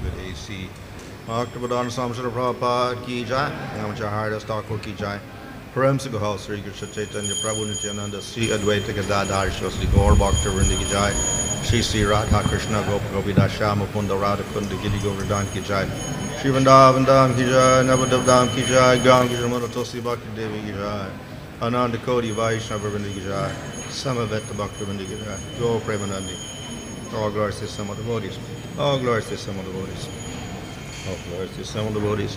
with AC. Bhakti-vedanta Swami Prabhupada ki jai. Namachaharya Thakur ki jai. Prem se Gahal Sri Krishna Chaitanya Prabhu Nityananda Sri Advaita Gadadhar Shri Gaur Bhakta Vrinda ki jai. Shri Sri Radha Krishna Gopi Shama Mukunda Radha Kunda Giri Govardhan ki jai. Shri Vrindavan Dham ki jai. Navadhav Dham ki jai. Gam ki jai. Manatosi Bhakti Devi ki jai. Ananda Koti Vaishnava Vrinda ki jai. Samaveta Bhakta Vrinda ki jai. Go Premanandi. All glories to some of the devotees. All glories to some of the devotees. All glories to some of the devotees.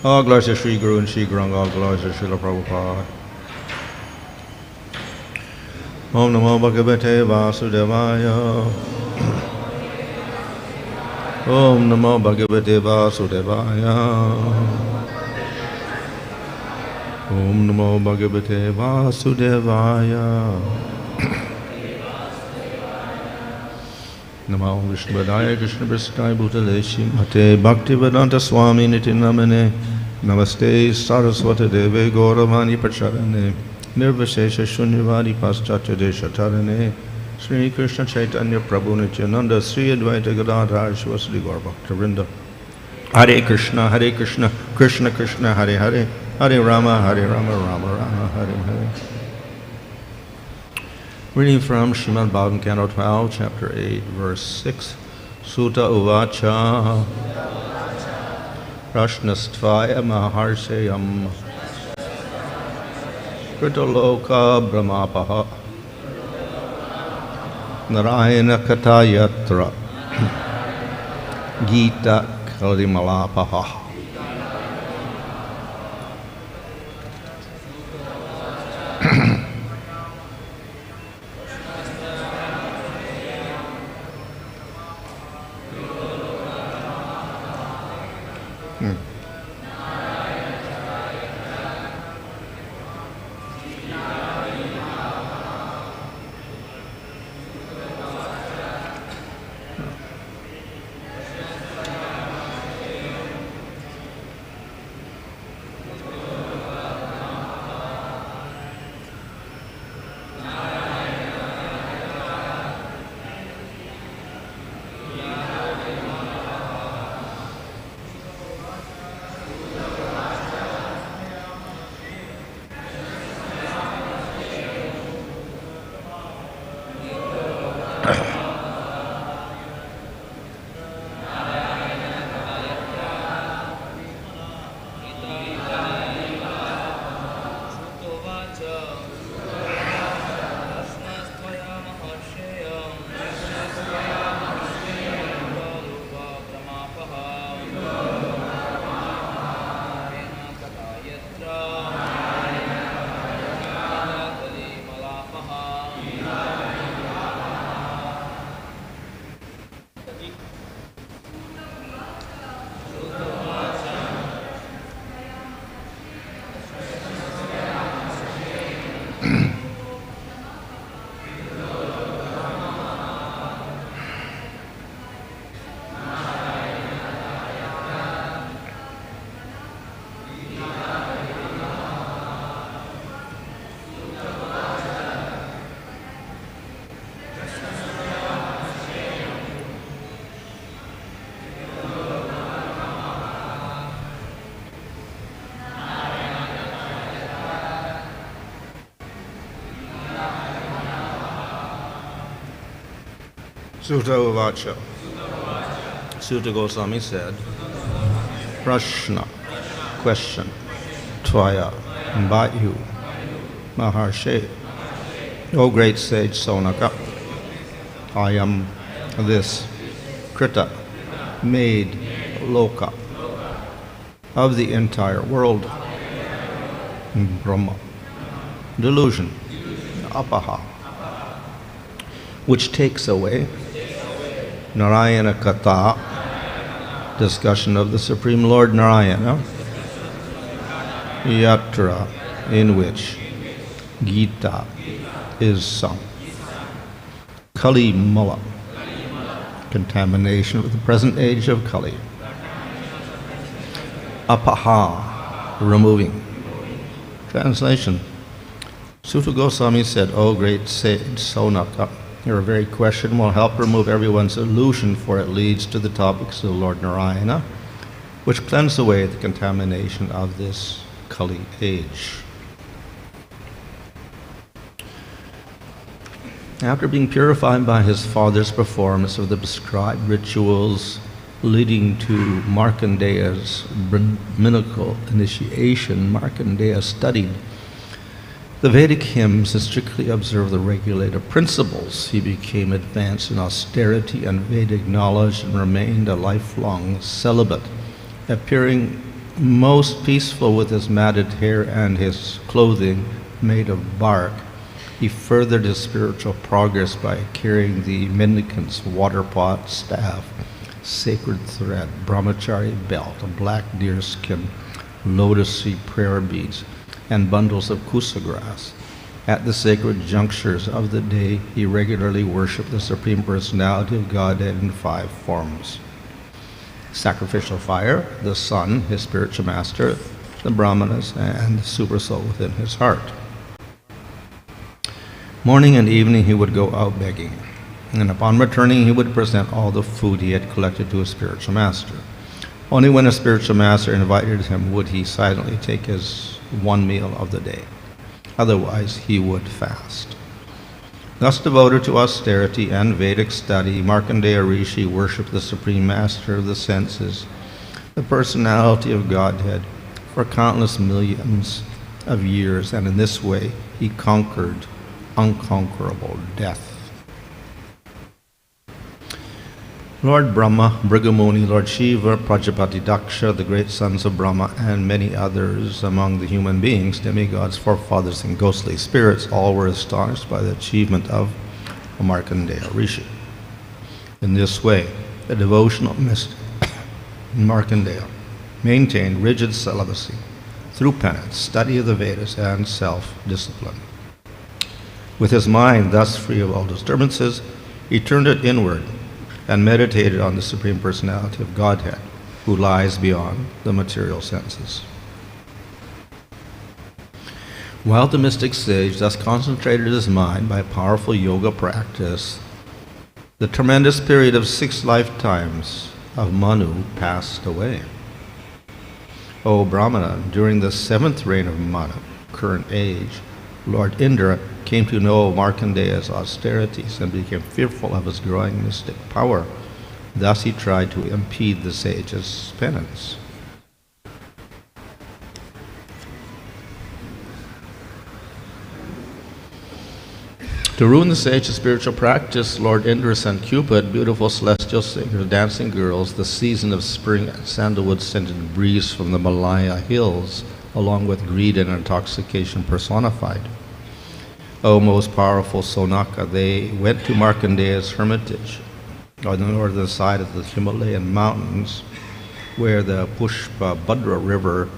All glories to Sri Guru and Sri Guranga. All glories to Srila Prabhupada. Om Namo Bhagavate Vasudevaya. Om Namo Bhagavate Vasudevaya. Om Namo Bhagavate Vasudevaya. Namo Vishnu-padaya Krishna-prasthaya Bhutale Śrīmate Bhakti-vedanta Swami Niti-namane Namaste Saraswati Deve Gauravani Pracharane Nirvashesha Shunyavadi Paschatya Deshatarane Sri Krishna Chaitanya Prabhu Nityananda Sri Advaita Gadadhar Shivasri Gaur Bhakta Vrinda Hare Krishna, Krishna Krishna, Hare Hare Hare Rama, Rama Rama, Hare Hare. Reading from Srimad Bhagavatam, Canto 12, Chapter 8, Verse 6. Sūta uvāca. Praśnas tvayā maharṣe kṛto loka-bhramāpahaḥ. Nārāyaṇa-kathā yatra. Gītā kali-malāpahā. Sūta uvāca. Sūta Gosvāmī said, praśnaḥ, question, tvayā, by you, maharṣe, O great sage Śaunaka, ayam, this, kṛto, made, loka, of the entire world, bhrama, delusion, apahaḥ, which takes away, nārāyaṇa-kathā, discussion of the Supreme Lord Nārāyaṇa, yatra, in which gītā is sung, kali-malāpahā, contamination of the present age of Kali, apahaḥ, removing. Translation. Sūta Gosvāmī said, O great sage Śaunaka, Your very question will help remove everyone's illusion, for it leads to the topics of Lord Nārāyaṇa, which cleanse away the contamination of this Kali age. After being purified by his father's performance of the prescribed rituals leading to Markandeya's Brahminical initiation, Markandeya studied the Vedic hymns and strictly observed the regulative principles. He became advanced in austerity and Vedic knowledge and remained a lifelong celibate, appearing most peaceful with his matted hair and his clothing made of bark. He furthered his spiritual progress by carrying the mendicant's water pot, staff, sacred thread, brahmachari belt, a black deerskin, lotus seed prayer beads, and bundles of kusa grass. At the sacred junctures of the day, he regularly worshipped the Supreme Personality of Godhead in 5 forms: sacrificial fire, the sun, his spiritual master, the brahmanas, and the supersoul within his heart. Morning and evening he would go out begging, and upon returning he would present all the food he had collected to his spiritual master. Only when a spiritual master invited him would he silently take his one meal of the day. Otherwise he would fast. Thus devoted to austerity and Vedic study, Markandeya Rishi worshipped the Supreme Master of the senses, the personality of Godhead, for countless millions of years, and in this way he conquered unconquerable death. Lord Brahma, Brigamuni, Lord Shiva, Prajapati Daksha, the great sons of Brahma, and many others among the human beings, demigods, forefathers, and ghostly spirits, all were astonished by the achievement of Markandeya Rishi. In this way, the devotional mystic Markandeya maintained rigid celibacy through penance, study of the Vedas, and self-discipline. With his mind thus free of all disturbances, he turned it inward and meditated on the Supreme Personality of Godhead, who lies beyond the material senses. While the mystic sage thus concentrated his mind by powerful yoga practice, the tremendous period of 6 lifetimes of Manu passed away. O Brahmana, during the 7th reign of Manu, current age, Lord Indra came to know Markandeya's austerities and became fearful of his growing mystic power. Thus he tried to impede the sage's penance. To ruin the sage's spiritual practice, Lord Indra sent Cupid, beautiful celestial singers, dancing girls, the season of spring and sandalwood-scented breeze from the Malaya hills, along with greed and intoxication personified. O most powerful Śaunaka, they went to Markandeya's hermitage on the northern side of the Himalayan mountains, where the Pushpa-Bhadra river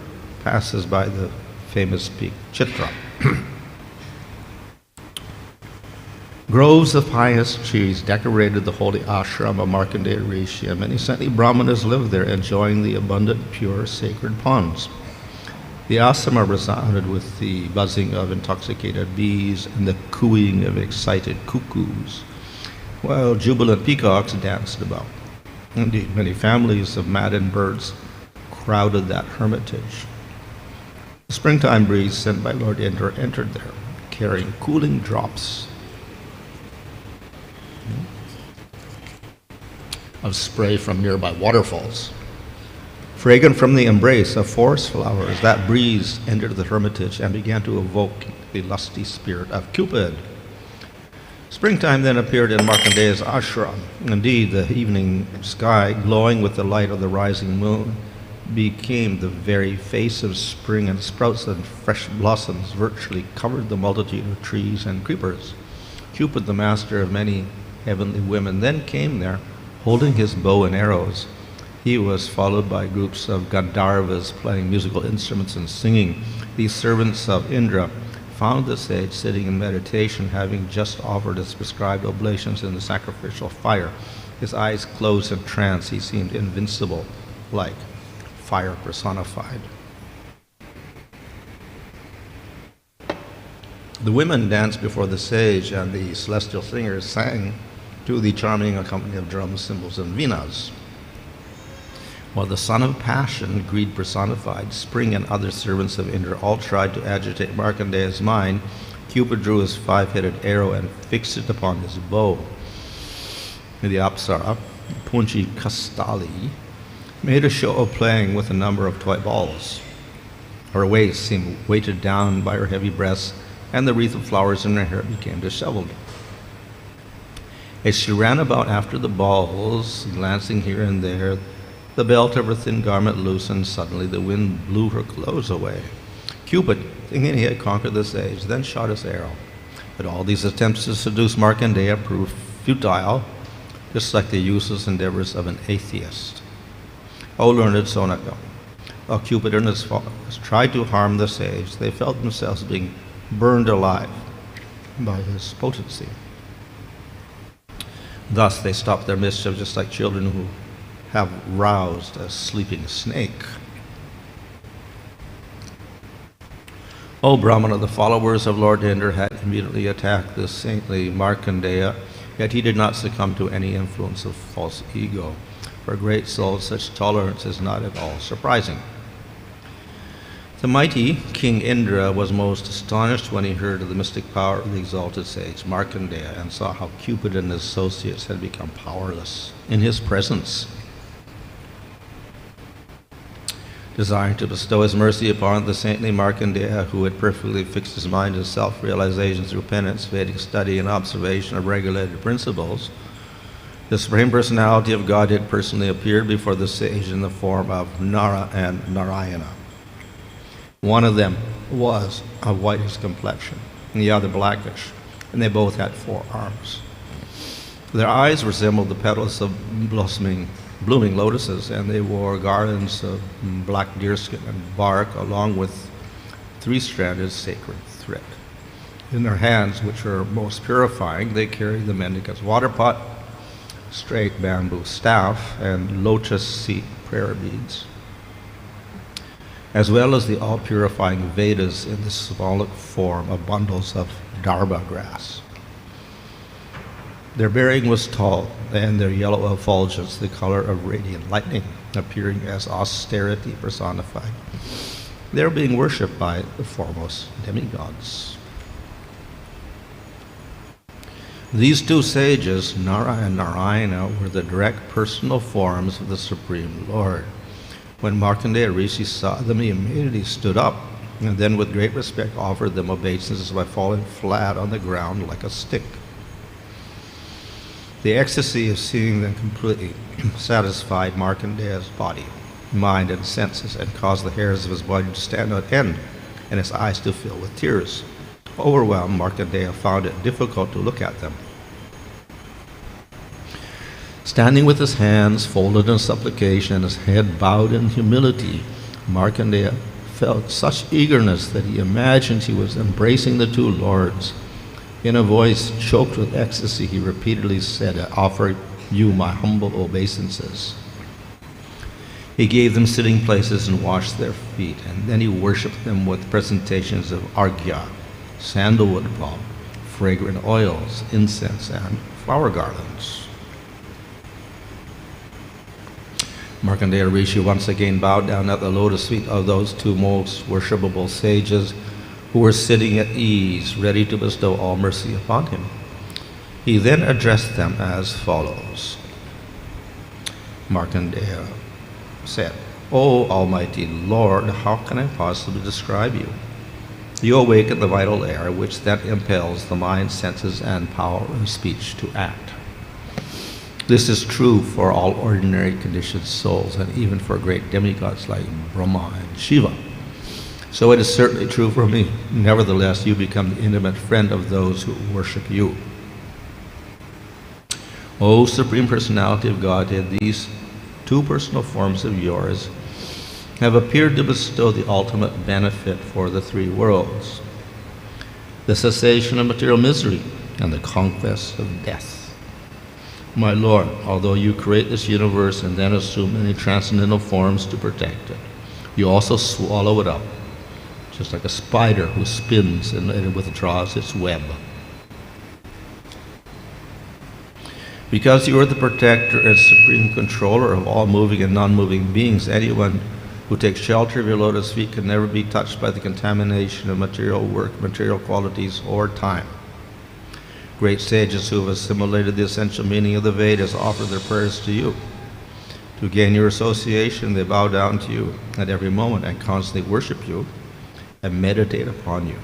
passes by the famous peak Chitra. Groves of pious trees decorated the holy ashram of Markandeya Rishi, and many saintly brahmanas lived there, enjoying the abundant, pure, sacred ponds. The asama resounded with the buzzing of intoxicated bees and the cooing of excited cuckoos, while jubilant peacocks danced about. Indeed, many families of maddened birds crowded that hermitage. The springtime breeze sent by Lord Indra entered there, carrying cooling drops of spray from nearby waterfalls. Fragrant from the embrace of forest flowers, that breeze entered the hermitage and began to evoke the lusty spirit of Cupid. Springtime then appeared in Markandeya's ashram. Indeed, the evening sky, glowing with the light of the rising moon, became the very face of spring, and sprouts and fresh blossoms virtually covered the multitude of trees and creepers. Cupid, the master of many heavenly women, then came there, holding his bow and arrows. He was followed by groups of Gandharvas playing musical instruments and singing. These servants of Indra found the sage sitting in meditation, having just offered his prescribed oblations in the sacrificial fire. His eyes closed in trance, he seemed invincible, like fire personified. The women danced before the sage, and the celestial singers sang to the charming accompaniment of drums, cymbals, and venas. While the son of passion, greed personified, Spring, and other servants of Indra all tried to agitate Markandeya's mind, Cupid drew his five-headed arrow and fixed it upon his bow. The Apsara, Punchi Kastali, made a show of playing with a number of toy balls. Her waist seemed weighted down by her heavy breasts, and the wreath of flowers in her hair became disheveled. As she ran about after the balls, glancing here and there, the belt of her thin garment loosened. Suddenly the wind blew her clothes away. Cupid, thinking he had conquered the sage, then shot his arrow. But all these attempts to seduce Markandeya proved futile, just like the useless endeavors of an atheist. O learned Śaunaka, while Cupid and his followers tried to harm the sage, they felt themselves being burned alive by his potency. Thus they stopped their mischief, just like children who have roused a sleeping snake. O Brahmana, the followers of Lord Indra had immediately attacked the saintly Markandeya, yet he did not succumb to any influence of false ego. For great souls, such tolerance is not at all surprising. The mighty King Indra was most astonished when he heard of the mystic power of the exalted sage Markandeya and saw how Cupid and his associates had become powerless in his presence. Desiring to bestow his mercy upon the saintly Markandeya, who had perfectly fixed his mind to self-realization through penance, Vedic study, and observation of regulated principles, the Supreme Personality of Godhead personally appeared before the sage in the form of Nara and Nārāyaṇa. One of them was of whitish complexion, and the other blackish, and they both had 4 arms. Their eyes resembled the petals of blooming lotuses, and they wore garlands of black deerskin and bark, along with 3-stranded sacred thread. In their hands, which were most purifying, they carried the mendicant's water pot, straight bamboo staff, and lotus seed prayer beads, as well as the all-purifying Vedas in the symbolic form of bundles of dharma grass. Their bearing was tall, and their yellow effulgence the color of radiant lightning, appearing as austerity personified. They are being worshipped by the foremost demigods. These 2 sages, Nara and Nārāyaṇa, were the direct personal forms of the Supreme Lord. When Markandeya Rishi saw them, he immediately stood up, and then with great respect offered them obeisances by falling flat on the ground like a stick. The ecstasy of seeing them completely satisfied Markandeya's body, mind, and senses, and caused the hairs of his body to stand on end and his eyes to fill with tears. Overwhelmed, Markandeya found it difficult to look at them. Standing with his hands folded in supplication and his head bowed in humility, Markandeya felt such eagerness that he imagined he was embracing the 2 lords. In a voice choked with ecstasy, he repeatedly said, "I offer you my humble obeisances." He gave them sitting places and washed their feet, and then he worshipped them with presentations of arghya, sandalwood balm, fragrant oils, incense, and flower garlands. Markandeya Rishi once again bowed down at the lotus feet of those 2 most worshipable sages who were sitting at ease, ready to bestow all mercy upon him. He then addressed them as follows. Markandeya said, "O Almighty Lord, how can I possibly describe you? You awaken the vital air, which then impels the mind, senses, and power of speech to act. This is true for all ordinary conditioned souls, and even for great demigods like Brahma and Shiva. So it is certainly true for me. Nevertheless, you become the intimate friend of those who worship you. O Supreme Personality of Godhead, these 2 personal forms of yours have appeared to bestow the ultimate benefit for the 3 worlds, the cessation of material misery and the conquest of death. My Lord, although you create this universe and then assume many transcendental forms to protect it, you also swallow it up, just like a spider who spins and withdraws its web. Because you are the protector and supreme controller of all moving and non-moving beings, anyone who takes shelter of your lotus feet can never be touched by the contamination of material work, material qualities, or time. Great sages who have assimilated the essential meaning of the Vedas offer their prayers to you. To gain your association, they bow down to you at every moment and constantly worship you and meditate upon you.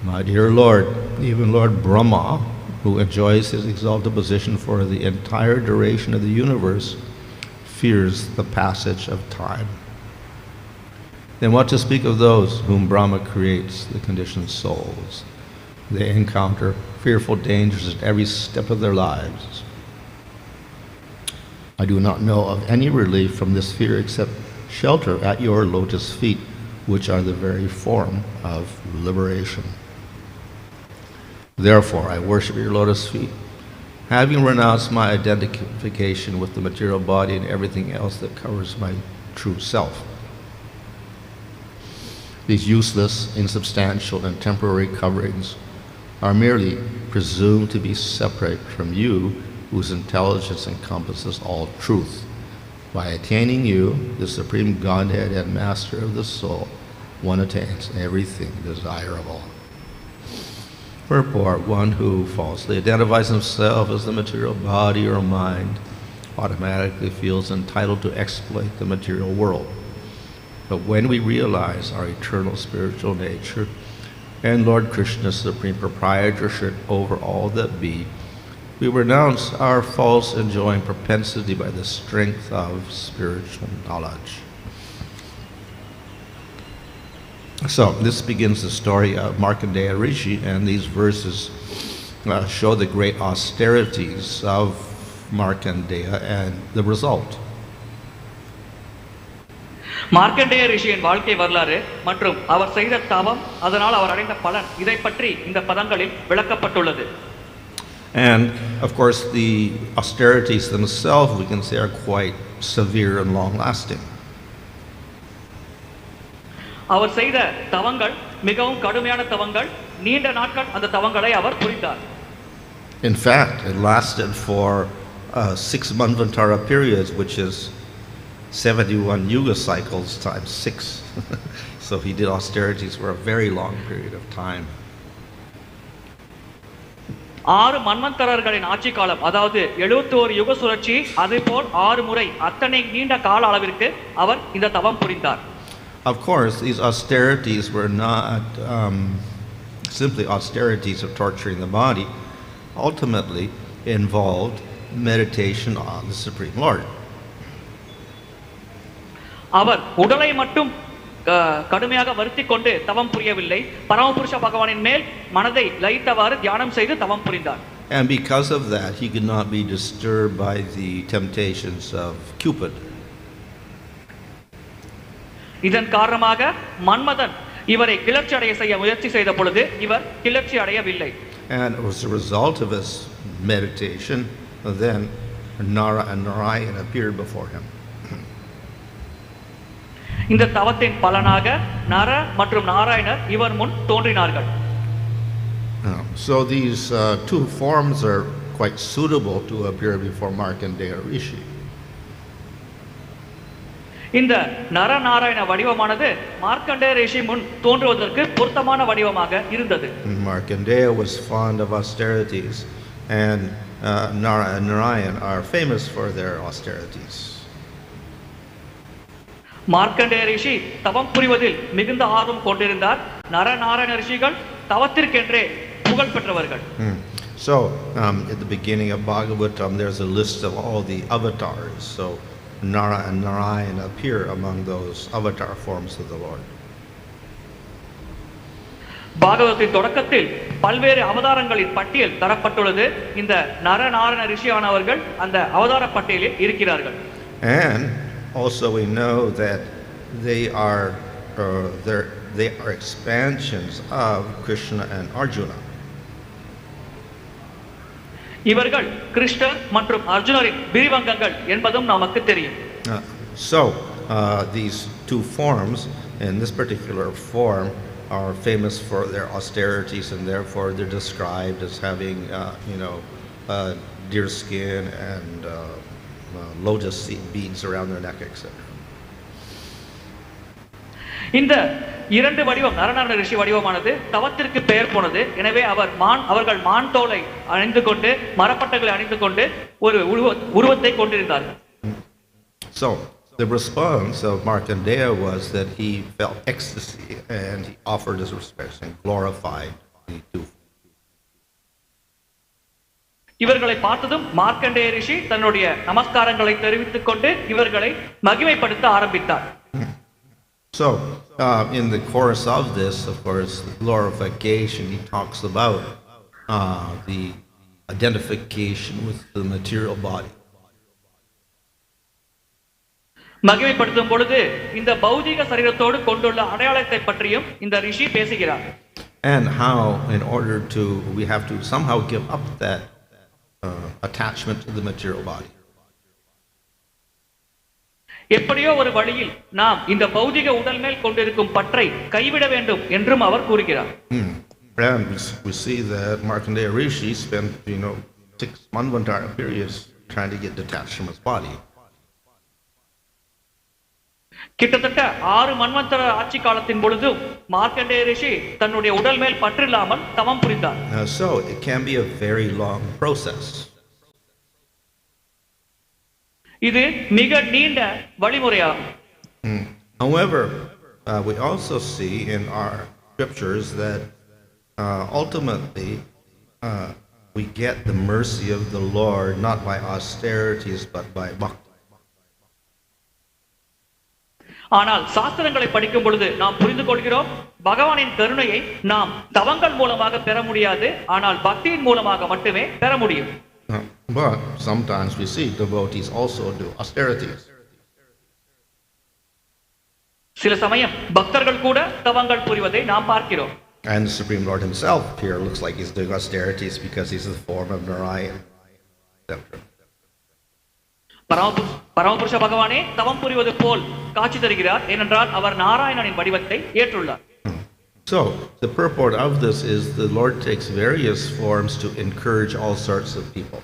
My dear Lord, even Lord Bhrama, who enjoys his exalted position for the entire duration of the universe, fears the passage of time. Then what to speak of those whom Brahma creates, the conditioned souls? They encounter fearful dangers at every step of their lives. I do not know of any relief from this fear except shelter at your lotus feet, which are the very form of liberation. Therefore, I worship your lotus feet, having renounced my identification with the material body and everything else that covers my true self. These useless, insubstantial, and temporary coverings are merely presumed to be separate from you, whose intelligence encompasses all truth. By attaining you, the supreme Godhead and Master of the soul, one attains everything desirable. Purport: one who falsely identifies himself as the material body or mind automatically feels entitled to exploit the material world. But when we realize our eternal spiritual nature and Lord Krishna's supreme proprietorship over all that be, we renounce our false enjoying propensity by the strength of spiritual knowledge. So this begins the story of Markandeya Rishi, and these verses show the great austerities of Markandeya and the result. Markandeya ரிஷியின் வாழ்க்கை வரலாறு மற்றும் அவர் செய்த தவம் அதனால் அவர் அடைந்த பலன் இதை பற்றி இந்த பதங்களில் விளக்கப்பட்டுள்ளது. And of course the austerities themselves we can say are quite severe and long lasting. அவர் செய்த தவங்கள் மிகவும் கடுமையான தவங்கள், நீண்ட நாட்கள் அந்த தவங்களை அவர் புரிந்தார். In fact, it lasted for 6 Manvantara periods, which is 71 yuga cycles times 6. So he did austerities for a very long period of time. 6 மன்வந்தரர்களின் ஆட்சி காலம், அதாவது 71 யுக சுழற்சி, அதேபோல் 6 முறை அத்தனை நீண்ட கால அளவிற்கு அவர் இந்த தவம் புரிந்தார். Of course, these austerities were not simply austerities of torturing the body. Ultimately, involved meditation on the Supreme Lord. அவர் உடலை மட்டும் கடுமையாக வருத்திக் கொண்டு தவம் புரியவில்லை, பரமபுருஷ பகவானின் மேல் மனதை லயித்தவாறு தியானம் செய்து தவம் புரிந்தார். And because of that, he could not be disturbed by the temptations of Cupid. இதன் காரணமாக மன்மதன் இவரை கிளர்ச்சி அடைய செய்ய முயற்சி செய்த பொழுது இவர் கிளர்ச்சி அடையவில்லை. And as a result of his meditation, then Nārāyaṇa appeared before him. இந்த தவத்தின் பலனாக நர மற்றும் நாராயணர் இவர் முன் தோன்றினார்கள். So these two forms are quite suitable to appear before Markandeya Rishi. இந்த நர நாராயண வடிவமானது மார்க்கண்டேய ரிஷி முன் தோன்றுவதற்கு பொருத்தமான வடிவமாக இருந்தது. Markandeya was fond of austerities, and Nārāyaṇa are famous for their austerities. Markandeya ரிஷி தவம் புரிவதில் மிகுந்த ஆர்வம் கொண்டிருந்தார். நர நாராயண ரிஷிகள் தவத்திற்கென்றே புகழ் பெற்றவர்கள். So at the beginning of Bhagavatam there's a list of all the avatars. So Nārāyaṇa appear among those avatar forms of the Lord. பாகவதத்தின் தொடக்கத்தில் பல்வேறு அவதாரங்களின் பட்டியல் தரப்பட்டுள்ளது. இந்த நர நாராயண ரிஷியானவர்கள் அந்த அவதார பட்டியலில் இருக்கிறார்கள். And also we know that they are expansions of Krishna and Arjuna. இவர்கள் கிருஷ்ணர் மற்றும் அர்ஜுனரின் விரிவங்கங்கள் என்பதும் நமக்கு தெரியும். So these two forms, in this particular form, are famous for their austerities, and therefore they're described as having, deer skin and lotus seed beads around their neck, etc. இந்த இரண்டு வடிவம் நரநாராயண ரிஷி வடிவமானது தவத்திற்கு பெயர் போனது. எனவே அவர்கள் மான் தோலை அணிந்து கொண்டு மரப்பட்டைகளை அணிந்து கொண்டு ஒரு உருவத்தை கொண்டிருந்தார்கள். So the response of Markandeya was that he felt ecstasy and he offered his respects and glorified the two. இவர்களை பார்த்ததும் மார்க்கண்டேய ரிஷி தன்னுடைய நமஸ்காரங்களை தெரிவித்துக் கொண்டு இவர்களை மகிமைப்படுத்த ஆரம்பித்தார். So, in the course of this, of course, the glorification, he talks about the identification with the material body. மகிமைப்படுத்தும் பொழுது இந்த பௌதிக சரீரத்தோடு கொண்டுள்ள அடையாளத்தை பற்றியும் இந்த ரிஷி பேசுகிறார். And how, in order to, we have to somehow give up that attachment to the material body. எப்படியோ ஒரு வழியில் நாம் இந்த பௌதிக உடல் மேல் கொண்டிருக்கும் பற்றை கைவிட வேண்டும் என்றும் அவர் கூறுகிறார். And we see that Markandeya Rishi spent 6 manvantara periods trying to get detached from his body. கிட்டத்தட்ட 6 மன்வந்தர ஆட்சி காலத்தின் பொழுது மார்க்கண்டேய ரிஷி தன்னுடைய உடல் மேல் பற்றில்லாமல் தவம் புரிந்தார். So it can be a very long process. இது மிக நீண்ட வழிமுறையாகும். However, we also see in our scriptures that ultimately we get the mercy of the Lord not by austerities but by bhakti. ஆனால் சாஸ்திரங்களை படிக்கும் பொழுது நாம் புரிந்து கொள்கிறோம் பகவானின் கருணையை நாம் தவங்கள் மூலமாக பெற முடியாது, ஆனால் பக்தியின் மூலமாக மட்டுமே பெற முடியும். But sometimes we see devotees also do austerities. சில சமயம் பக்தர்கள் கூட தவங்கள் புரிவதை நாம் பார்க்கிறோம். And the Supreme Lord himself here looks like he's doing austerities because he's the form of Nārāyaṇa, etc. பரமபுருஷ பகவானே தவம் புரிவது போல் காட்சி தருகிறார், ஏனென்றால் அவர் நாராயணனின் வடிவத்தை ஏற்றுள்ளார். So the purport of this is the Lord takes various forms to encourage all sorts of people.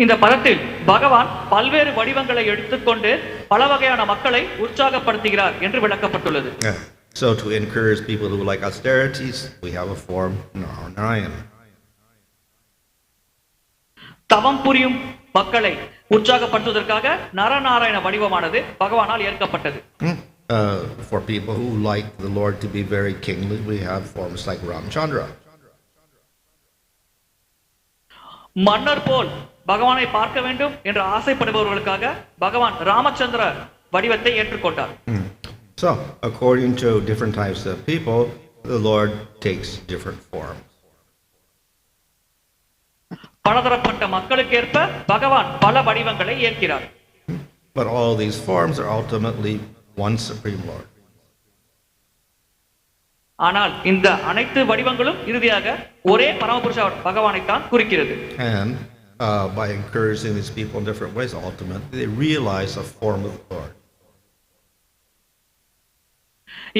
இந்த பதத்தில் பகவான் பல்வேறு வடிவங்களை எடுத்துக்கொண்டு பல வகையான மக்களை உற்சாகப்படுத்துகிறார் என்று விளக்கப்பட்டுள்ளது. So to encourage people who like austerities, we have a form Nārāyaṇa. தவம் புரியும் மக்களை உற்சாகப்படுத்துவதற்காக நரநாராயண வடிவமானது பகவானால் ஏற்கப்பட்டது. For people who like the Lord to be very kingly, we have forms like Ramchandra. மன்னர் போல் பகவானை பார்க்க வேண்டும் என்று ஆசைப்படுபவர்களுக்காக பகவான் ராமச்சந்திர வடிவத்தை ஏற்றுக்கொண்டார். So according to different types of people, the Lord takes different forms. பலதரப்பட்ட மக்களுக்கேற்ப பகவான் பல வடிவங்களை ஏற்கிறார். But all these forms are ultimately one Supreme Lord. ஆனால் இந்த அனைத்து வடிவங்களும் இறுதியாக ஒரே பரமபுருஷ பகவானை தான் குறிக்கிறது. And by encouraging these people in different ways, ultimately they realize a form of the Lord.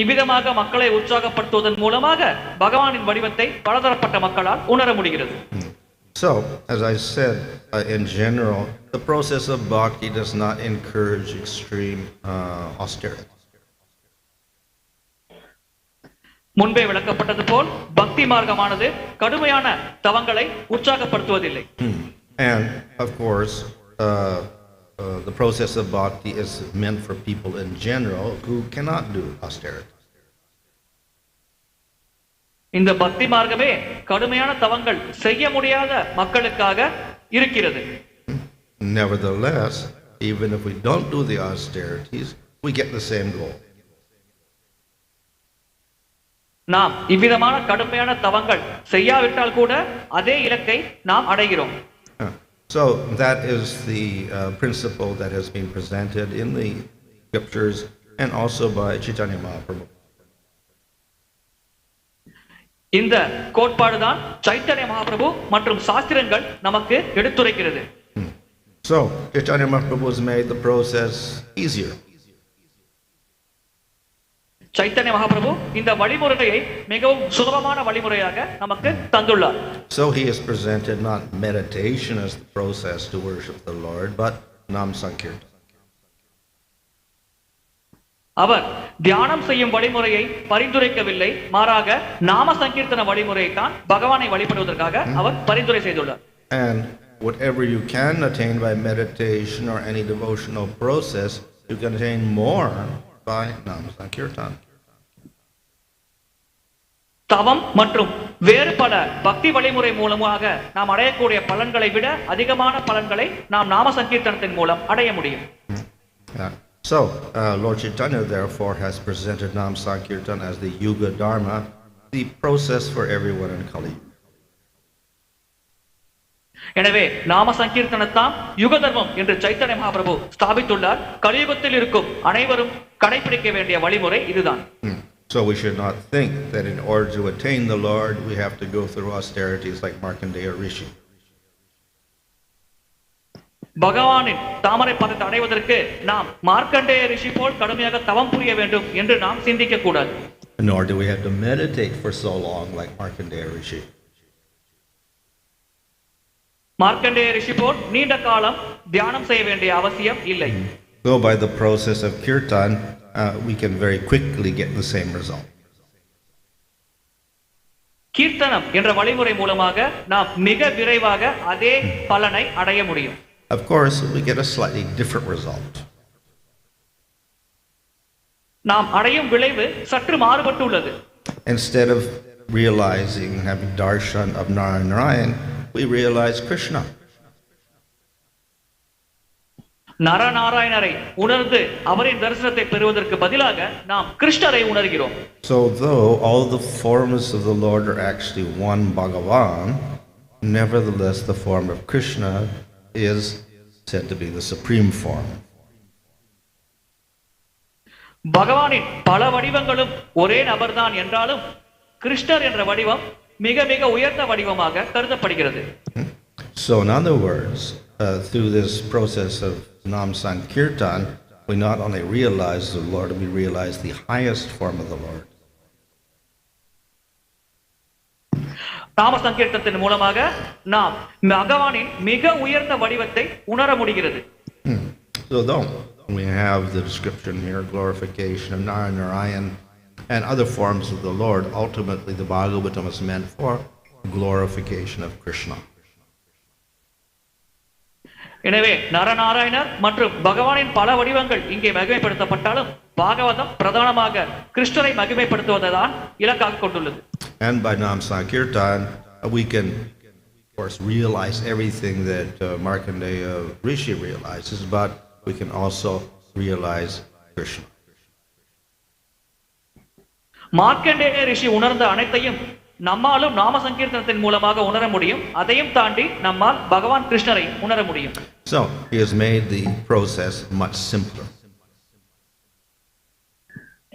இவ்விதமாக மக்களை உற்சாகப்படுத்துவதன் மூலமாக பகவானின் வடிவத்தை பலதரப்பட்ட மக்களால் உணர முடிகிறது. So, as I said, in general, the process of bhakti does not encourage extreme austerity. முன்பே விளக்கப்பட்டது போல் பக்தி மார்க்கமானது கடுமையான தவங்களை உற்சாகப்படுத்துவதில்லை. And of course, the process of bhakti is meant for people in general who cannot do austerity. இந்த பக்தி மார்க்கமே கடுமையான தவங்கள் செய்ய முடியாத மக்களுக்காக இருக்கிறது. Nevertheless, even if we don't do the austerities, we get the same goal. நாம் இவ்விதமான கடுமையான தவங்கள் செய்யாவிட்டால் கூட அதே இலக்கை நாம் அடைகிறோம். So that is the principle that has been presented in the scriptures and also by Chaitanya Mahaprabhu. இந்த கோட்பாடுதான் சைத்தன்ய மகாபிரபு மற்றும் சாஸ்திரங்கள் நமக்கு எடுத்துரைக்கிறது. So, Chaitanya Mahaprabhu has made the process easier. Chaitanya Mahaprabhu இந்த வழிமுறையை மிகவும் சுலபமான வழிமுறையாக நமக்கு தந்துள்ளார். So he has presented not meditation as the process to worship the Lord, but Nam Sankirtan. அவர் தியானம் செய்யும் வழிமுறையை பரிந்துரைக்கவில்லை, மாறாக நாம சங்கீர்த்தன வழிமுறையை தான் பகவானை வழிபடுவதற்காக அவர் பரிந்துரை செய்துள்ளார். And whatever you can attain by meditation or any devotional process, you can attain more by Nam Sankirtan. தவம் மற்றும் வேறு பல பக்தி வழிமுறை மூலமாக நாம் அடையக்கூடிய பலன்களை விட அதிகமான பலன்களை நாம் நாம சங்கீர்த்தனத்தின் மூலம் அடைய முடியும். So, Lord Chaitanya therefore has presented Nam Sankirtan as the Yuga Dharma, the process for everyone in Kali. எனவே நாம சங்கீர்த்தனத்தான் யுக தர்மம் என்று சைத்தன்ய மகாபிரபு ஸ்தாபித்துள்ளார். கலியுகத்தில் இருக்கும் அனைவரும் கடைபிடிக்க வேண்டிய வழிமுறை இதுதான். So we should not think that in order to attain the Lord, we have to go through austerities like Markandeya Rishi. பகவானின் தாமரை பதத்தை அடைவதற்கு நாம் மார்க்கண்டேய ரிஷி போல் கடுமையாக தவம் புரிய வேண்டும் என்று நாம் சிந்திக்க கூடாது. Nor do we have to meditate for so long like Markandeya Rishi. Markandeya ரிஷி போல் நீண்ட காலம் தியானம் செய்ய வேண்டிய அவசியம் இல்லை. So by the process of kirtan, we can very quickly get the same result. கீர்த்தனம் என்ற வழிமுறை மூலமாக நாம் மிக விரைவாக அதே பலனை அடைய முடியும். Of course, we get a slightly different result. நாம் அடையும் விளைவு சற்று மாறுபட்டுள்ளது. Instead of realizing, having darshan of Nārāyaṇa, we realize Krishna. நரநாராயணரை உணர்ந்து அவரின் தரிசனத்தை பெறுவதற்கு பதிலாக நாம் கிருஷ்ணரை உணர்கிறோம். So though all the forms of the Lord are actually one Bhagavan, nevertheless the form of Krishna is said to be the supreme form. பகவானின் பல வடிவங்களும் ஒரே நபர்தான் என்றாலும் கிருஷ்ணர் என்ற வடிவம் மிக மிக உயர்ந்த வடிவமாக கருதப்படுகிறது. So in other words, through this process of Nam Sankirtan, we not only realize the Lord, we realize the highest form of the Lord. நாம சங்கீர்த்தனத்தின் மூலமாக நாம் பகவானின் மிக உயர்ந்த வடிவத்தை உணர முடிகிறது. So though we have the description here, glorification of Nārāyaṇa and other forms of the Lord, ultimately the Bhagavatam is meant for glorification of Krishna. எனவே நரநாராயணர் மற்றும் பகவானின் பல வடிவங்கள் இங்கே மகிமைப்படுத்தப்பட்டாலும் பாகவதம் பிரதானமாக கிருஷ்ணரை மகிமைப்படுத்துவதுதான் இலக்காக கொண்டுள்ளது. And by Nam Sankirtan, we can, of course, realize everything that Markandeya Rishi realizes, but we can also realize Krishna. Markandeya ரிஷி உணர்ந்த அனைத்தையும் நம்மாலும் நாம சங்கீர்த்தனத்தின் மூலமாக உணர முடியும். அதையும் தாண்டி நம்மால் பகவான் கிருஷ்ணரை உணர முடியும். So he has made the process much simpler.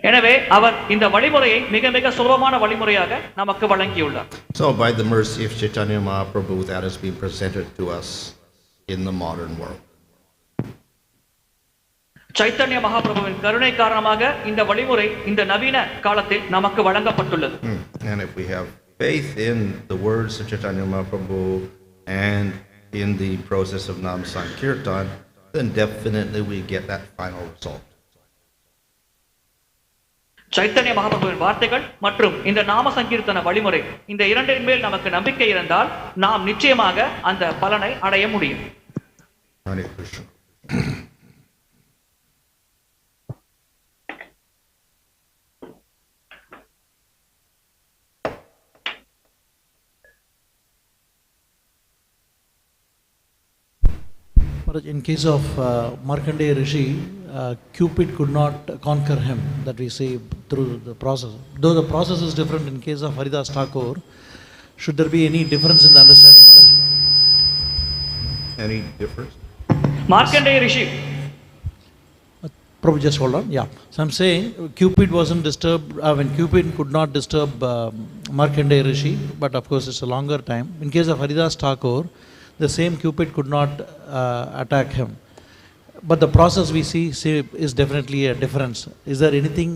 எனவே அவர் இந்த வழிமுறையை மிக மிக சுலபமான வழிமுறையாக நமக்கு வழங்கியுள்ளார். So by the mercy of Chaitanya Mahaprabhu, that has been presented to us in the modern world. Chaitanya மகாபிரபுவின் கருணை காரணமாக இந்த வழிமுறை இந்த நவீன காலத்தில் நமக்கு வழங்கப்பட்டுள்ளது. And if we have faith in the words of Chaitanya Mahaprabhu and in the process of Nam Sankirtan, then definitely we get that final result. Chaitanya மகாபிரபுவின் வார்த்தைகள் மற்றும் இந்த நாம சங்கீர்த்தன வழிமுறை இந்த இரண்டின் மேல் நமக்கு நம்பிக்கை இருந்தால் நாம் நிச்சயமாக அந்த பலனை அடைய முடியும். Hare Krishna. In case of Markandeya Rishi, Cupid could not conquer him, that we see through the process. Though the process is different in case of Haridas Thakur, should there be any difference in the understanding, Maharaj? Any difference? Markandeya Rishi Prabhu, just hold on. Yeah. So I'm saying Cupid wasn't disturbed, when Cupid could not disturb Markandeya Rishi, but of course it's a longer time. In case of Haridas Thakur, the same Cupid could not attack him. But the process we see is definitely a difference. Is there anything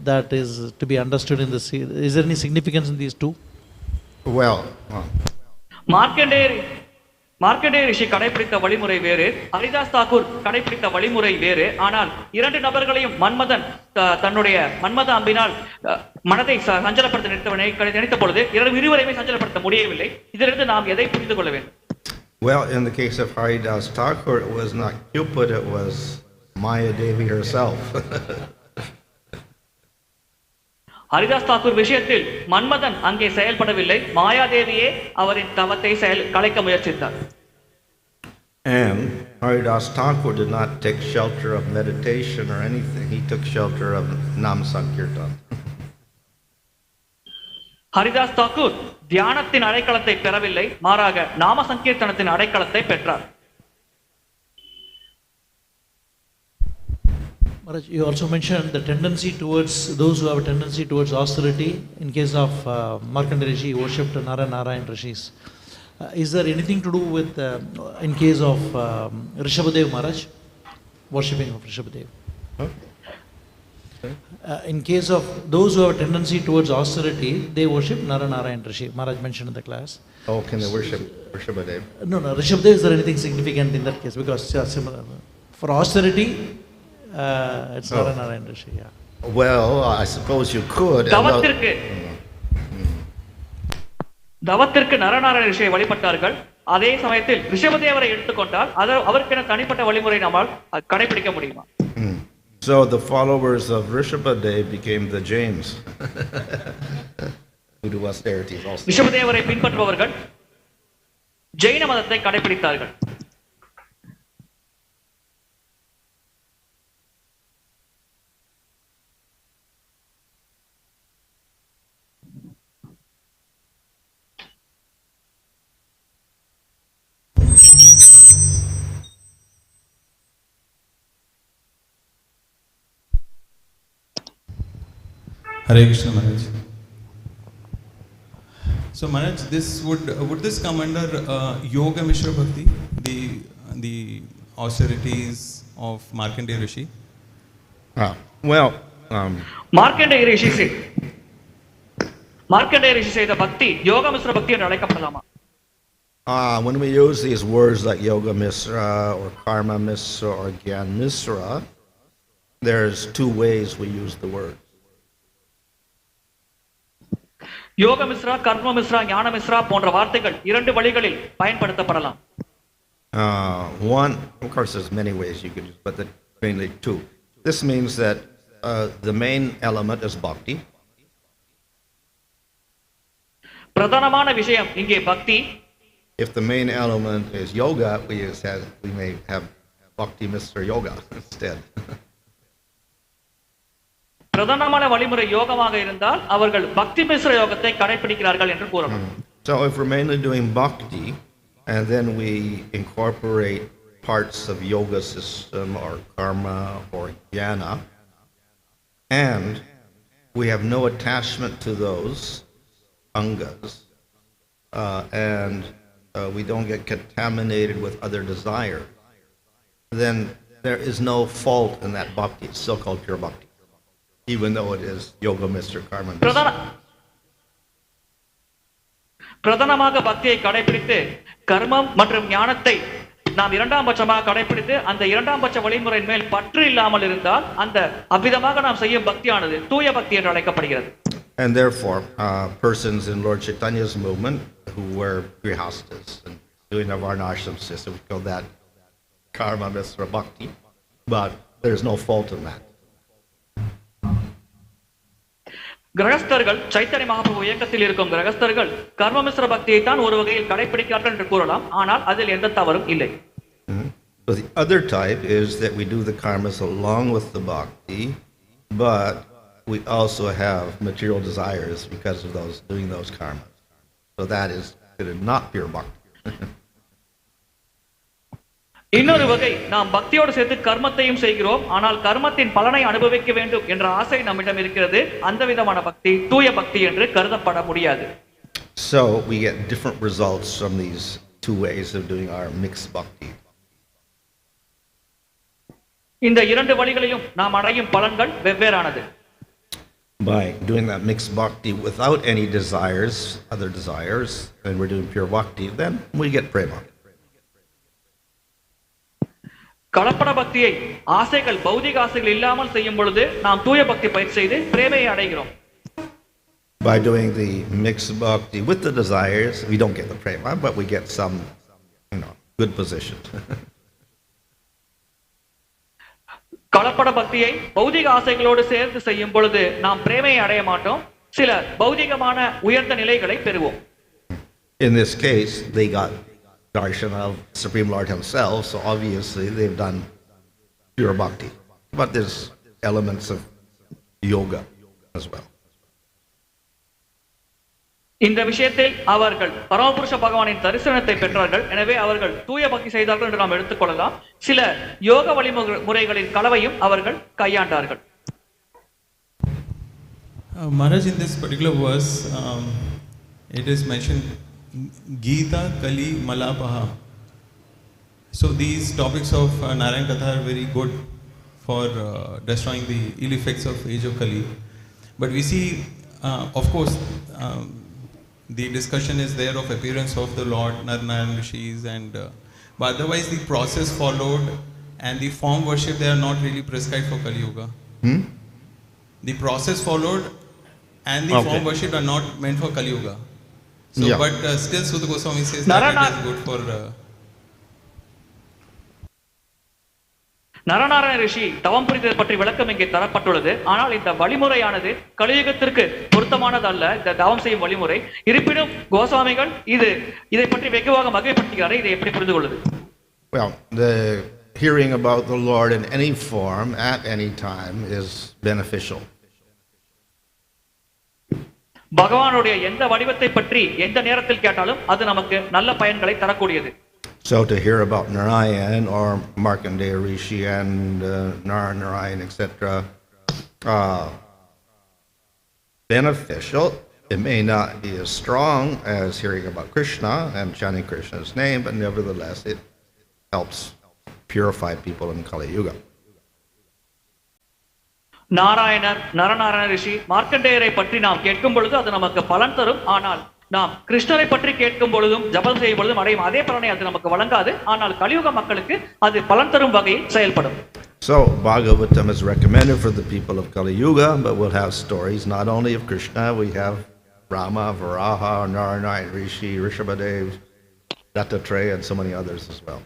that is to be understood in this? Is there any significance in these two? Well, Markande ரிஷி கடைபிடித்த வழிமுறை வேறு, ஹரிதாஸ் தாக்கூர் கடைபிடித்த வழிமுறை வேறு. ஆனால் இரண்டு நபர்களையும் மன்மதன் தன்னுடைய மன்மத அம்பினால் மனதை சஞ்சலப்படுத்த நினைத்த பொழுது இருவரையுமே சஞ்சலப்படுத்த முடியவில்லை. இதிலிருந்து நாம் எதை புரிந்து கொள்ள வேண்டும்? Well, in the case of Haridas Thakur, it was not Cupid, it was Maya Devi herself. Haridas Thakur விஷயத்தில் மன்மதன் அங்கே செயல்படவில்லை, மாயாதேவியே அவரின் தவத்தை கலைக்க முயற்சித்தார். And Haridas Thakur did not take shelter of meditation or anything. He took shelter of Nam Sankirtan. Haridas Thakur தியானத்தின் அடைக்கலத்தை பெறவில்லை, மாறாக நாம சங்கீர்த்தனத்தின் அடைக்கலத்தை பெற்றார். Maharaj, you also mentioned the tendency towards those who have a tendency towards austerity. In case of Markandeya Rishi, worshipped Nārāyaṇa Rishis. Is there anything to do with, in case of Rishabhadev Maharaj, worshipping of Rishabhadev? Huh? In case of those who have a tendency towards austerity, they worship Nārāyaṇa Rishi. Maharaj mentioned in the class. Oh, can they worship Rishabhadev? No, Rishabhadev, is there anything significant in that case? Because similar. For austerity, it's Nārāyaṇa Rishi. Yeah. Well, I suppose you could. தவத்திற்கு Nara Narayana ரிஷியை வழிபட்டார்கள். அதே சமயத்தில் ரிஷபதேவரை எடுத்துக்கொண்டால் அவருக்கென தனிப்பட்ட வழிமுறை நம்மால் கடைபிடிக்க முடியுமா? So the followers of Rishabhadev became the Jains who do austerities also. ரிஷபதேவரை பின்பற்றுபவர்கள் ஜெயின மதத்தை கடைபிடித்தார்கள். Hare Krishna Maharaj. So Maharaj, would this come under Yoga Mishra Bhakti, the austerities of Markandeya Rishi? Well, Markandeya Rishi செய்த பக்தி யோக மிஸ்ர பக்தி என்று அழைக்கப்படலாமா? When we use these words like Yoga Misra or Karma Misra or Gyan Misra, there's two ways we use the word. யோக மிஸ்ரா, கர்ம மிஸ்ரா, ஞான மிஸ்ரா போன்ற வார்த்தைகள் இரண்டு வழிகளில் பயன்படுத்தப்படலாம். One, of course, there's many ways you could use, but mainly two. This means that the main element is bhakti. பிரதானமான விஷயம் இங்கே பக்தி. If the main element is yoga, we may have bhakti Mr. Yoga instead. பிரதானமான வழிமுறை யோகமாக இருந்தால் அவர்கள் பக்தி மிஸ்ர யோகத்தை கடைபிடிக்கிறார்கள் என்று கூறலாம். So if we're mainly doing bhakti and then we incorporate parts of yoga system or karma or jnana and we have no attachment to those angas and we don't get contaminated with other desire, then there is no fault in that bhakti. It's still called pure bhakti, even though it is yoga Mr. Karma Mr. பிரதானமாக பக்தியை கடைபிடித்து கர்மம் மற்றும் ஞானத்தை நாம் இரண்டாம் பட்சமாக கடைபிடித்து அந்த இரண்டாம் பட்ச வழிமுறையின் மேல் பற்று இல்லாமல் இருந்தால் அந்த அவ்விதமாக நாம் செய்யும் பக்தியானது தூய பக்தி என்று அழைக்கப்படுகிறது. And therefore, persons in Lord Chaitanya's movement who were grihastas and doing a varnashram system, we call that karma misra bhakti, but there's no fault in that. கிரகஸ்தர்கள் Chaitanya Mahaprabhu இயக்கத்தில் இருக்கும் கிரகஸ்தர்கள் கர்ம மிஸ்ர பக்தியை தான் ஒரு வகையில் கடைபிடிக்கிறார்கள் என்று கூறலாம், ஆனால் அதில் எந்த தவறும் இல்லை. So the other type is that we do the karmas along with the bhakti, but we also have material desires because of doing those karmas. So that is not pure bhakti. இன்னொரு வகை, நாம் பக்தியோடு சேர்த்து கர்மத்தையும் செய்கிறோம், ஆனால் கர்மத்தின் பலனை அனுபவிக்க வேண்டும் என்ற ஆசை நம்மிடம் இருக்கிறது. அந்த விதமான பக்தி தூய பக்தி என்று கருதப்பட முடியாது. So we get different results from these two ways of doing our mixed bhakti. இந்த இரண்டு வழிகளிலும் நாம் அடையும் பலன்கள் வெவ்வேறானது. By doing that mixed bhakti without any desires, other desires, and we're doing pure bhakti, then we get prema. கலப்பட பக்தியை ஆசைகள் பௌதிக ஆசைகள் இல்லாமல் செய்யும் பொழுது நாம் தூய பக்தி பயிற்சி செய்து பிரேமையை அடைகிறோம். By doing the mixed bhakti with the desires, we don't get the prema, but we get some, good position. கலப்பட பக்தியை பௌதிக ஆசைகளோடு சேர்த்து செய்யும் பொழுது நாம் பிரேமையை அடைய மாட்டோம், சில பௌதிகமான உயர்ந்த நிலைகளை பெறுவோம். In this case, they got darshan of Supreme Lord himself, so obviously they've done pure bhakti. But there's elements of yoga as well. இந்த விஷயத்தில் அவர்கள் பரமபுருஷ பகவானின் தரிசனத்தை பெற்றார்கள், எனவே அவர்கள் தூய பக்தி செய்தார்கள் என்று நாம் எடுத்துக்கொள்ளலாம். சில யோக வழிமுறைகளின் கலவையும் அவர்கள் கையாண்டார்கள். Maharaj, in this particular verse, it is mentioned gītā, kali-malāpahā. So these topics of nārāyaṇa-kathā are very good for destroying the ill effects of age of Kali. But we see, of course, the discussion is there of appearance of the Lord Nārāyaṇa rishis, and but otherwise the process followed and the form worship, they are not really prescribed for Kali Yuga. The process followed and the form worship are not meant for Kali Yuga. So, but still Sūta Gosvāmī says that it is good for. Nara Narayana ரிஷி தவம் புரிந்தது பற்றி விளக்கம் இங்கே தரப்பட்டுள்ளது. ஆனால் இந்த வழிமுறையானது கலியுகத்திற்கு பொருத்தமானது அல்ல, இந்த தவம் செய்யும் வழிமுறை. இருப்பினும் கோஸ்வாமிகள் இதை பற்றி வெகுவாக மகிழ்ப்படுத்துகிறார். இதை எப்படி புரிந்து கொள்வது? Well, the hearing about the Lord in any form at any time is beneficial. பகவானுடைய எந்த வடிவத்தை பற்றி எந்த நேரத்தில் கேட்டாலும் அது நமக்கு நல்ல பயன்களை தரக்கூடியது. So to hear about Nārayan or Markandeya Rishi and Nārāyaṇa, etc., beneficial. It may not be as strong as hearing about Krishna and chanting Krishna's name, but nevertheless it helps purify people in Kali Yuga. நாராயணர், நரநாராயண ரிஷி, மார்க்கண்டேயரை பற்றி நாம் கேட்கும் பொழுது அது நமக்கு பலன் தரும். ஆனால் நாம் கிருஷ்ணரை பற்றி கேட்கும் பொழுதும் ஜபம் செய்யும் பொழுதும் அடையும் அதே பலனை அது நமக்கு வழங்காது. ஆனால் கலியுக மக்களுக்கு அது பலன் தரும் வகையில் செயல்படும். So Bhagavatam is recommended for the people of Kali Yuga, but we'll have stories not only of Krishna, we have Bhrama, Varaha, Nārāyaṇa, Rishi, Rishabhadev, Dattatreya, and so many others as well.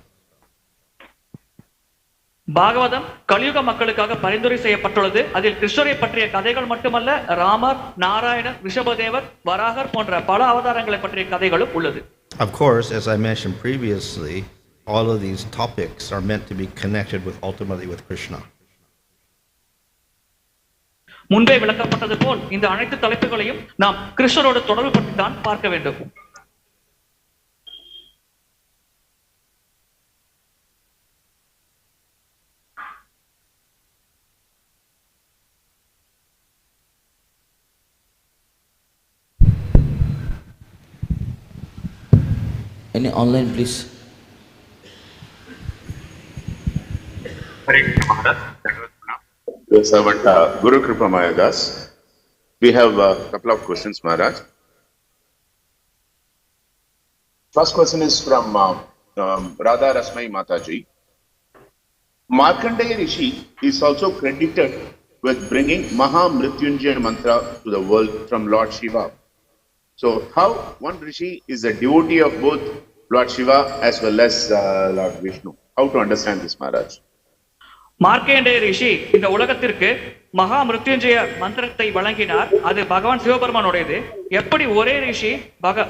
Bhagavatam கலியுக மக்களுக்காக பரிந்துரை செய்யப்பட்டுள்ளது. அதில் கிருஷ்ணரை பற்றிய கதைகள் மட்டுமல்ல, ராமர், நாராயணர், ரிஷபதேவர், வராகர் போன்ற பல அவதாரங்களை பற்றிய கதைகளும் உள்ளது. Of course, as I mentioned previously, all of these topics are meant to be connected with ultimately with Krishna. முன்பே விளக்கப்பட்டது போல் இந்த அனைத்து தலைப்புகளையும் நாம் கிருஷ்ணரோடு தொடர்பு பற்றி தான் பார்க்க வேண்டும். Any online, please? Hare Krishna Maharaj. Your servant Guru Kripa Mayadas. We have a couple of questions, Maharaj. First question is from Radha Rasmai Mataji. Markandeya Rishi is also credited with bringing mahā-mrityunjaya mantra to the world from Lord Shiva. So, how one Rishi is a devotee of both Lord Shiva as well as Lord Vishnu? How to understand this, Maharaj? Markandeya ரிஷி இந்த உலகத்திற்கு மகா மிருத்யுஞ்சய மந்திரத்தை வழங்கினார். அது பகவான் சிவபெருமானுடையது. எப்படி ஒரே ரிஷி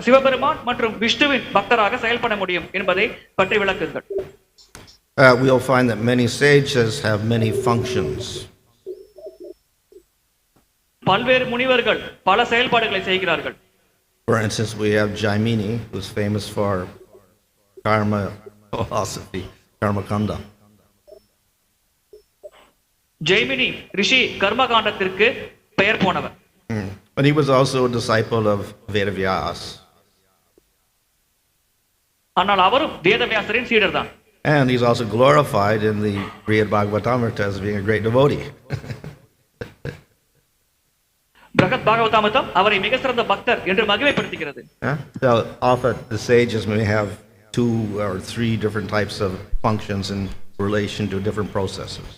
சிவபெருமான் மற்றும் விஷ்ணுவின் பக்தராக செயல்பட முடியும் என்பதை பற்றி விளக்குங்கள். We'll find that many sages have many functions. பல்வேறு முனிவர்கள் பல செயல்பாடுகளை செய்கிறார்கள். For instance, we have Jaimini, who's famous for karma philosophy, karma kanda. Jaimini ரிஷி கர்மகாண்டத்திற்கு பெயர் போனவர். But he was also a disciple of Vedavyas. ஆனால் அவரும் வேதவியாசரின் சீடர் தான். And he's also glorified in the Brihad Bhagavatamrita as being a great devotee. பிரகத் பாகவதாமிர்தம் அவரை மிக சிறந்த பக்தர் என்று மகிமைப்படுத்துகிறது. So often the sages may have 2 or 3 different types of functions in relation to different processes.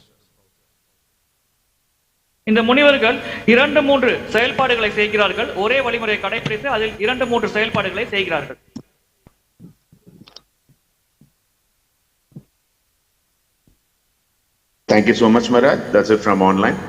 இந்த முனிவர்கள் 2-3 செயல்பாடுகளை செய்கிறார்கள். ஒரே வழிமுறையை கடைபிடித்து அதில் 2-3 செயல்பாடுகளை செய்கிறார்கள். Thank you so much, Maharaj. That's it from online.